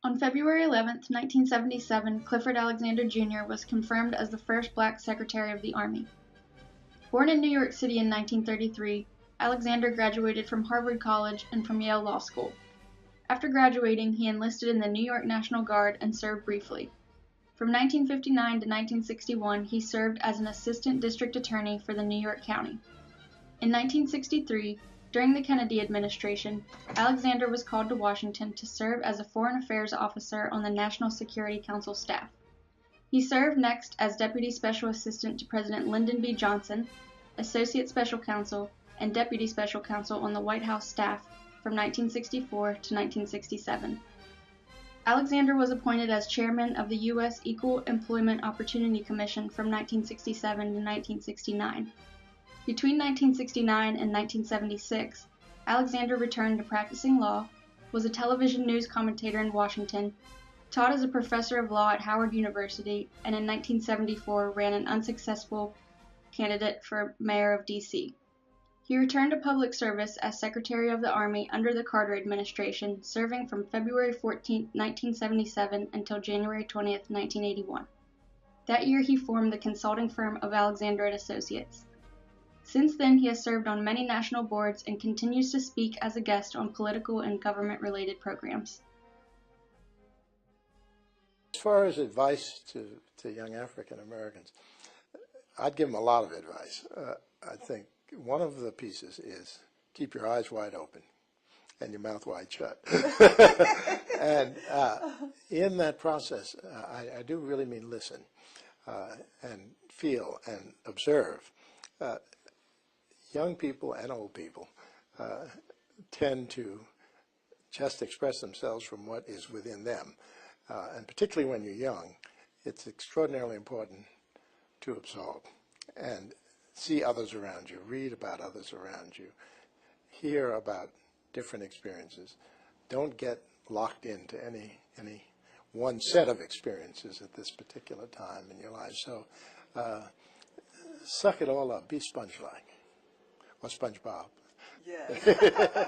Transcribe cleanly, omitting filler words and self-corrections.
On February 11, 1977, Clifford Alexander Jr. was confirmed as the first black Secretary of the Army. Born in New York City in 1933, Alexander graduated from Harvard College and from Yale Law School. After graduating, he enlisted in the New York National Guard and served briefly. From 1959 to 1961, he served as an assistant district attorney for the New York County. In 1963, during the Kennedy administration, Alexander was called to Washington to serve as a Foreign Affairs officer on the National Security Council staff. He served next as Deputy Special Assistant to President Lyndon B. Johnson, Associate Special Counsel, and Deputy Special Counsel on the White House staff from 1964 to 1967. Alexander was appointed as chairman of the U.S. Equal Employment Opportunity Commission from 1967 to 1969. Between 1969 and 1976, Alexander returned to practicing law, was a television news commentator in Washington, taught as a professor of law at Howard University, and in 1974 ran an unsuccessful candidate for mayor of D.C. He returned to public service as Secretary of the Army under the Carter administration, serving from February 14, 1977 until January 20, 1981. That year he formed the consulting firm of Alexander and Associates. Since then, he has served on many national boards and continues to speak as a guest on political and government-related programs. As far as advice to young African Americans, I'd give them a lot of advice. I think one of the pieces is keep your eyes wide open and your mouth wide shut. And in that process, I do really mean listen and feel and observe. Young people and old people tend to just express themselves from what is within them. And particularly when you're young, it's extraordinarily important to absorb and see others around you, read about others around you, hear about different experiences. Don't get locked into any one set of experiences at this particular time in your life. So suck it all up, be sponge-like, or SpongeBob. Yeah.